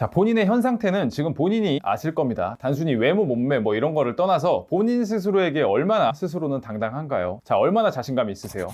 자, 본인의 현 상태는 지금 본인이 아실 겁니다. 단순히 외모, 몸매 뭐 이런 거를 떠나서 본인 스스로에게 얼마나 스스로는 당당한가요? 자, 얼마나 자신감이 있으세요?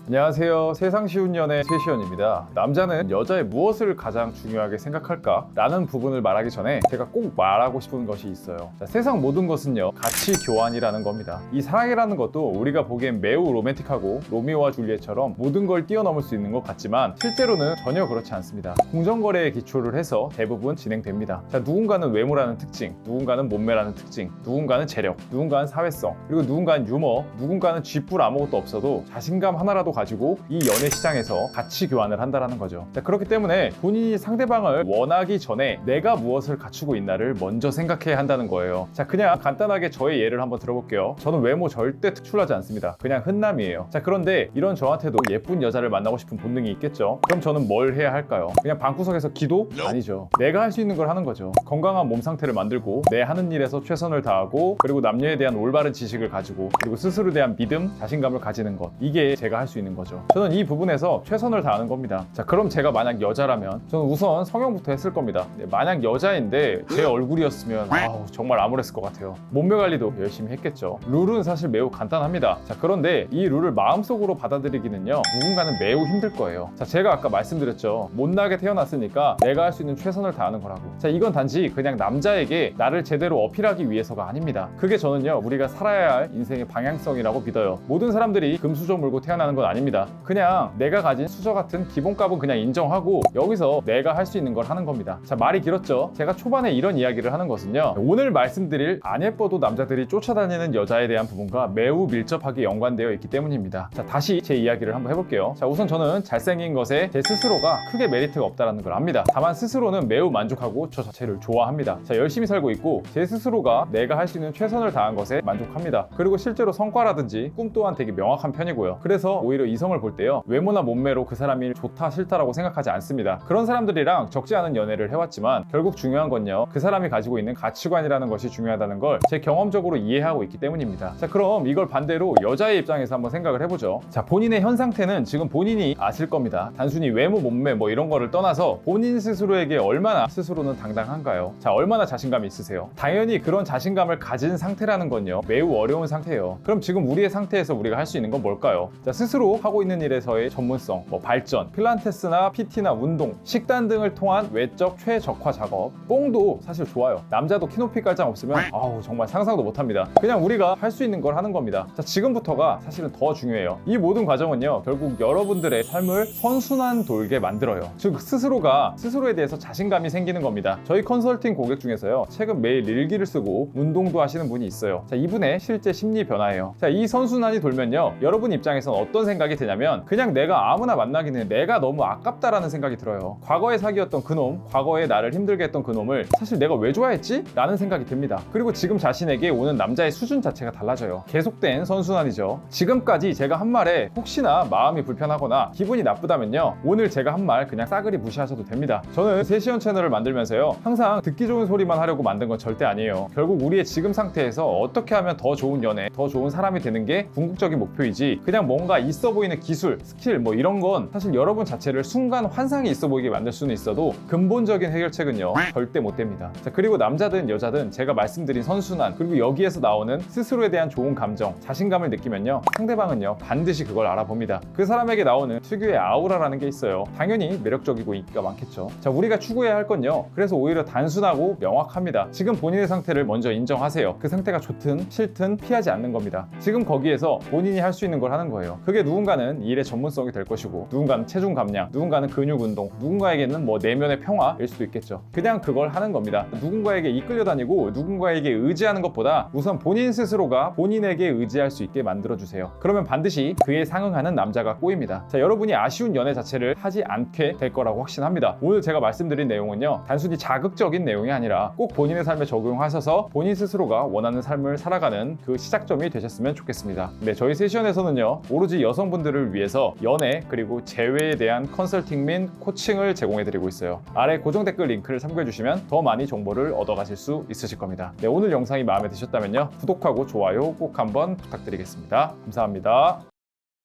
안녕하세요. 세상 쉬운 연애 최시현입니다. 남자는 여자의 무엇을 가장 중요하게 생각할까? 라는 부분을 말하기 전에 제가 꼭 말하고 싶은 것이 있어요. 자, 세상 모든 것은요, 가치 교환이라는 겁니다. 이 사랑이라는 것도 우리가 보기엔 매우 로맨틱하고 로미오와 줄리엣처럼 모든 걸 뛰어넘을 수 있는 것 같지만 실제로는 전혀 그렇지 않습니다. 공정거래에 기초를 해서 대부분 진행됩니다. 자, 누군가는 외모라는 특징, 누군가는 몸매라는 특징, 누군가는 재력, 누군가는 사회성, 그리고 누군가는 유머, 누군가는 쥐뿔 아무것도 없어도 자신감 하나라도 가지고 이 연애 시장에서 가치 교환을 한다는 거죠. 자, 그렇기 때문에 본인이 상대방을 원하기 전에 내가 무엇을 갖추고 있나를 먼저 생각해야 한다는 거예요. 자, 그냥 간단하게 저의 예를 한번 들어볼게요. 저는 외모 절대 특출나지 않습니다. 그냥 흔남이에요. 자, 그런데 이런 저한테도 예쁜 여자를 만나고 싶은 본능이 있겠죠. 그럼 저는 뭘 해야 할까요? 그냥 방구석에서 기도? 아니죠. 내가 할 수 있는 걸 하는 거죠. 건강한 몸 상태를 만들고 내 하는 일에서 최선을 다하고, 그리고 남녀에 대한 올바른 지식을 가지고, 그리고 스스로에 대한 믿음, 자신감을 가지는 것, 이게 제가 할 수 있는 거죠. 저는 이 부분에서 최선을 다하는 겁니다. 자, 그럼 제가 만약 여자라면 저는 우선 성형부터 했을 겁니다. 만약 여자인데 제 얼굴이었으면 정말 암울했을 것 같아요. 몸매 관리도 열심히 했겠죠. 룰은 사실 매우 간단합니다. 자, 그런데 이 룰을 마음속으로 받아들이기는요, 누군가는 매우 힘들 거예요. 자, 제가 아까 말씀드렸죠. 못나게 태어났으니까 내가 할 수 있는 최선을 다하는 거라고. 자, 이건 단지 그냥 남자에게 나를 제대로 어필하기 위해서가 아닙니다. 그게 저는요, 우리가 살아야 할 인생의 방향성이라고 믿어요. 모든 사람들이 금수저 물고 태어나는 건 아닙니다. 그냥 내가 가진 수저 같은 기본값은 그냥 인정하고 여기서 내가 할 수 있는 걸 하는 겁니다. 자, 말이 길었죠. 제가 초반에 이런 이야기를 하는 것은요, 오늘 말씀드릴 안 예뻐도 남자들이 쫓아다니는 여자에 대한 부분과 매우 밀접하게 연관되어 있기 때문입니다. 자, 다시 제 이야기를 한번 해볼게요. 자, 우선 저는 잘생긴 것에 제 스스로가 크게 메리트가 없다는 걸 압니다. 다만 스스로는 매우 만족하고 저 자체를 좋아합니다. 자, 열심히 살고 있고 제 스스로가 내가 할 수 있는 최선을 다한 것에 만족합니다. 그리고 실제로 성과라든지 꿈 또한 되게 명확한 편이고요. 그래서 오히려 이성을 볼 때요, 외모나 몸매로 그 사람이 좋다 싫다라고 생각하지 않습니다. 그런 사람들이랑 적지 않은 연애를 해왔지만 결국 중요한 건요, 그 사람이 가지고 있는 가치관이라는 것이 중요하다는 걸 제 경험적으로 이해하고 있기 때문입니다. 자, 그럼 이걸 반대로 여자의 입장에서 한번 생각을 해보죠. 자, 본인의 현 상태는 지금 본인이 아실 겁니다. 단순히 외모, 몸매 뭐 이런 거를 떠나서 본인 스스로에게 얼마나 스스로는 당당한가요? 자, 얼마나 자신감이 있으세요? 당연히 그런 자신감을 가진 상태라는 건요, 매우 어려운 상태예요. 그럼 지금 우리의 상태에서 우리가 할 수 있는 건 뭘까요? 자, 스스로 하고 있는 일에서의 전문성, 발전, 필라테스나 PT나 운동, 식단 등을 통한 외적 최적화 작업, 뽕도 사실 좋아요. 남자도 키높이 깔짱 없으면 정말 상상도 못합니다. 그냥 우리가 할 수 있는 걸 하는 겁니다. 자, 지금부터가 사실은 더 중요해요. 이 모든 과정은요, 결국 여러분들의 삶을 선순환 돌게 만들어요. 즉 스스로가 스스로에 대해서 자신감이 생기는 겁니다. 저희 컨설팅 고객 중에서요, 최근 매일 일기를 쓰고 운동도 하시는 분이 있어요. 자, 이분의 실제 심리 변화예요. 자, 이 선순환이 돌면요, 여러분 입장에서는 어떤 생각이 드냐면 그냥 내가 아무나 만나기는 내가 너무 아깝다라는 생각이 들어요. 과거에 사귀었던 그놈, 과거에 나를 힘들게 했던 그놈을 사실 내가 왜 좋아했지? 라는 생각이 듭니다. 그리고 지금 자신에게 오는 남자의 수준 자체가 달라져요. 계속된 선순환이죠. 지금까지 제가 한 말에 혹시나 마음이 불편하거나 기분이 나쁘다면요, 오늘 제가 한 말 그냥 싸그리 무시하셔도 됩니다. 저는 세시연 채널을 만들면서요, 항상 듣기 좋은 소리만 하려고 만든 건 절대 아니에요. 결국 우리의 지금 상태에서 어떻게 하면 더 좋은 연애, 더 좋은 사람이 되는 게 궁극적인 목표이지, 그냥 뭔가 있어 보이는 기술, 스킬 뭐 이런 건 사실 여러분 자체를 순간 환상이 있어 보이게 만들 수는 있어도 근본적인 해결책은요, 절대 못 됩니다. 자, 그리고 남자든 여자든 제가 말씀드린 선순환, 그리고 여기에서 나오는 스스로에 대한 좋은 감정, 자신감을 느끼면요, 상대방은요 반드시 그걸 알아봅니다. 그 사람에게 나오는 특유의 아우라라는 게 있어요. 당연히 매력적이고 인기가 많겠죠. 자, 우리가 추구해야 할 건요, 그래서 오히려 단순하고 명확합니다. 지금 본인의 상태를 먼저 인정하세요. 그 상태가 좋든 싫든 피하지 않는 겁니다. 지금 거기에서 본인이 할 수 있는 걸 하는 거예요. 그게 누군가는 일의 전문성이 될 것이고, 누군가는 체중 감량, 누군가는 근육 운동, 누군가에게는 내면의 평화일 수도 있겠죠. 그냥 그걸 하는 겁니다. 누군가에게 이끌려 다니고 누군가에게 의지하는 것보다 우선 본인 스스로가 본인에게 의지할 수 있게 만들어주세요. 그러면 반드시 그에 상응하는 남자가 꼬입니다. 자, 여러분이 아쉬운 연애 자체를 하지 않게 될 거라고 확신합니다. 오늘 제가 말씀드린 내용은요, 단순히 자극적인 내용이 아니라 꼭 본인의 삶에 적용하셔서 본인 스스로가 원하는 삶을 살아가는 그 시작점이 되셨으면 좋겠습니다. 네, 저희 세션에서는요, 오로지 여성분들을 위해서 연애 그리고 재회에 대한 컨설팅 및 코칭을 제공해드리고 있어요. 아래 고정 댓글 링크를 참고해주시면 더 많이 정보를 얻어가실 수 있으실 겁니다. 네, 오늘 영상이 마음에 드셨다면요, 구독하고 좋아요 꼭 한번 부탁드리겠습니다. 감사합니다.